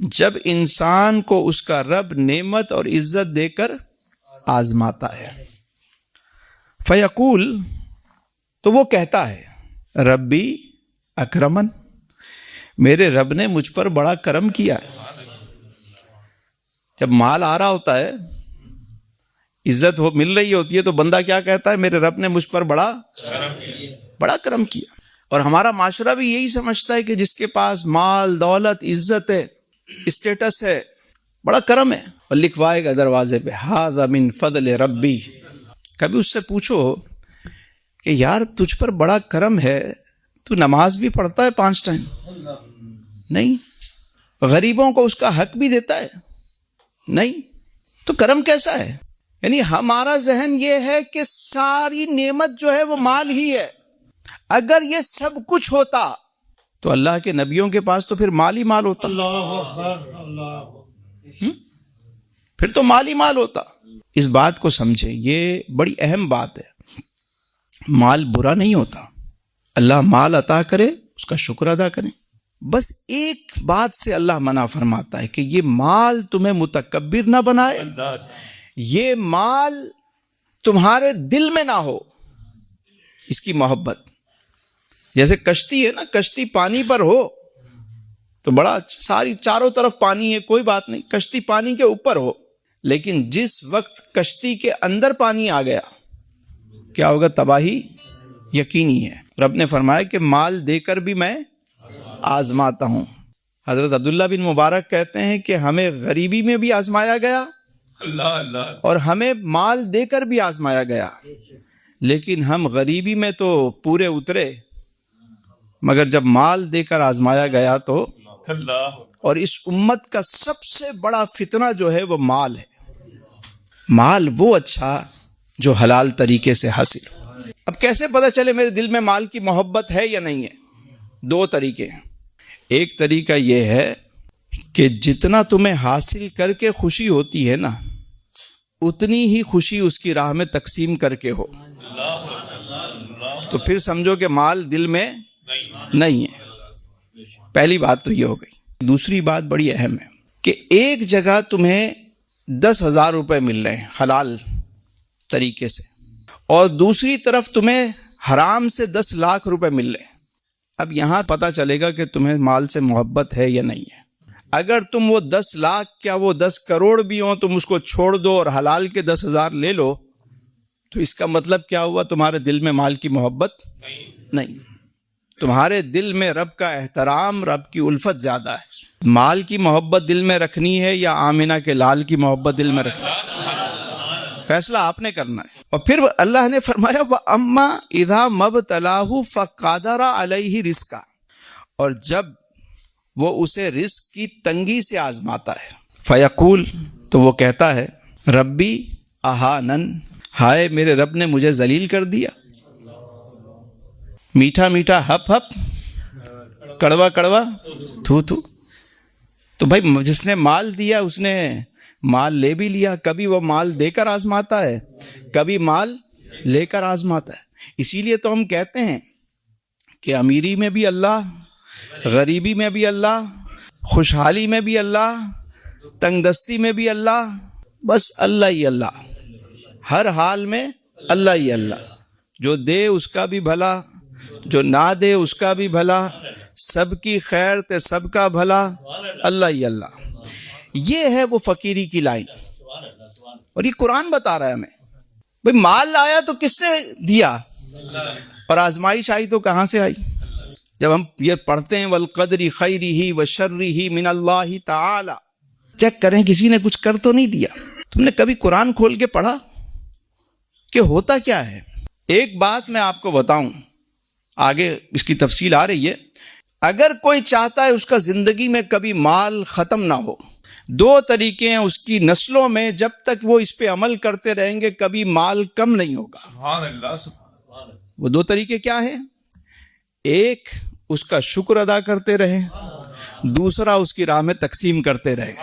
جب انسان کو اس کا رب نعمت اور عزت دے کر آزماتا ہے. فیقول، تو وہ کہتا ہے ربی اکرمن، میرے رب نے مجھ پر بڑا کرم کیا. جب مال آ رہا ہوتا ہے، عزت مل رہی ہوتی ہے، تو بندہ کیا کہتا ہے؟ میرے رب نے مجھ پر بڑا کرم کیا. اور ہمارا معاشرہ بھی یہی سمجھتا ہے کہ جس کے پاس مال، دولت، عزت ہے، اسٹیٹس ہے، بڑا کرم ہے، اور لکھوائے گا دروازے پہ ھذا من فضل ربی. کبھی اس سے پوچھو کہ یار تجھ پر بڑا کرم ہے، تو نماز بھی پڑھتا ہے 5 ٹائم؟ نہیں. غریبوں کو اس کا حق بھی دیتا ہے؟ نہیں. تو کرم کیسا ہے؟ یعنی ہمارا ذہن یہ ہے کہ ساری نعمت جو ہے وہ مال ہی ہے. اگر یہ سب کچھ ہوتا تو اللہ کے نبیوں کے پاس تو پھر مال ہی مال ہوتا. پھر تو مال ہی مال ہوتا. اس بات کو سمجھے، یہ بڑی اہم بات ہے. مال برا نہیں ہوتا. اللہ مال عطا کرے، اس کا شکر ادا کریں. بس ایک بات سے اللہ منع فرماتا ہے کہ یہ مال تمہیں متکبر نہ بنائے، یہ مال تمہارے دل میں نہ ہو اس کی محبت. جیسے کشتی ہے نا، کشتی پانی پر ہو تو بڑا اچھا، ساری چاروں طرف پانی ہے، کوئی بات نہیں، کشتی پانی کے اوپر ہو. لیکن جس وقت کشتی کے اندر پانی آ گیا، کیا ہوگا؟ تباہی یقینی ہے. رب نے فرمایا کہ مال دے کر بھی میں آزماتا ہوں. حضرت عبداللہ بن مبارک کہتے ہیں کہ ہمیں غریبی میں بھی آزمایا گیا اور ہمیں مال دے کر بھی آزمایا گیا، لیکن ہم غریبی میں تو پورے اترے، مگر جب مال دے کر آزمایا گیا تو. اور اس امت کا سب سے بڑا فتنہ جو ہے وہ مال ہے. مال وہ اچھا جو حلال طریقے سے حاصل ہو. اب کیسے پتہ چلے میرے دل میں مال کی محبت ہے یا نہیں ہے؟ 2 طریقے ہیں. ایک طریقہ یہ ہے کہ جتنا تمہیں حاصل کر کے خوشی ہوتی ہے نا، اتنی ہی خوشی اس کی راہ میں تقسیم کر کے ہو، تو پھر سمجھو کہ مال دل میں نہیں ہے. پہلی بات تو یہ ہو گئی. دوسری بات بڑی اہم ہے کہ ایک جگہ تمہیں 10,000 روپے مل رہے ہیں حلال طریقے سے، اور دوسری طرف تمہیں حرام سے 10 لاکھ روپے مل رہے ہیں. اب یہاں پتہ چلے گا کہ تمہیں مال سے محبت ہے یا نہیں ہے. اگر تم وہ 10 لاکھ کیا وہ 10 کروڑ بھی ہوں، تم اس کو چھوڑ دو اور حلال کے 10,000 لے لو، تو اس کا مطلب کیا ہوا؟ تمہارے دل میں مال کی محبت نہیں. تمہارے دل میں رب کا احترام، رب کی الفت زیادہ ہے. مال کی محبت دل میں رکھنی ہے یا آمنہ کے لال کی محبت دل میں رکھنی ہے؟ فیصلہ آپ نے کرنا ہے. اور پھر اللہ نے فرمایا وَأَمَّا إِذَا مَبْتَلَاهُ فَقَدَرَ عَلَيْهِ رِزْقًا، اور جب وہ اسے رزق کی تنگی سے آزماتا ہے، فیقول، تو وہ کہتا ہے ربی اہانن، ہائے میرے رب نے مجھے ذلیل کر دیا. میٹھا میٹھا ہپ ہپ، کڑوا کڑوا تھو تھو. تو بھائی جس نے مال دیا اس نے مال لے بھی لیا. کبھی وہ مال دے کر آزماتا ہے، کبھی مال لے کر آزماتا ہے. اسی لیے تو ہم کہتے ہیں کہ امیری میں بھی اللہ، غریبی میں بھی اللہ، خوشحالی میں بھی اللہ، تنگ دستی میں بھی اللہ، بس اللہ ہی اللہ، ہر حال میں اللہ ہی اللہ. جو دے اس کا بھی بھلا، جو نہ دے اس کا بھی بھلا، سب کی خیر تے سب کا بھلا، اللہ ہی اللہ. یہ ہے وہ فقیری کی لائن، اور یہ قرآن بتا رہا ہے ہمیں. بھئی مال آیا تو کس نے دیا، اور آزمائش آئی تو کہاں سے آئی؟ جب ہم یہ پڑھتے ہیں وَالْقَدْرِ خَيْرِهِ وَشَرِّهِ مِنَ اللَّهِ تَعَالَى، چیک کریں کسی نے کچھ کر تو نہیں دیا. تم نے کبھی قرآن کھول کے پڑھا کہ ہوتا کیا ہے؟ ایک بات میں آپ کو بتاؤں، آگے اس کی تفصیل آ رہی ہے. اگر کوئی چاہتا ہے اس کا زندگی میں کبھی مال ختم نہ ہو، 2 طریقے ہیں اس کی نسلوں میں، جب تک وہ اس پہ عمل کرتے رہیں گے کبھی مال کم نہیں ہوگا. سبحان اللہ. وہ 2 طریقے کیا ہیں؟ ایک اس کا شکر ادا کرتے رہیں، دوسرا اس کی راہ میں تقسیم کرتے رہیں.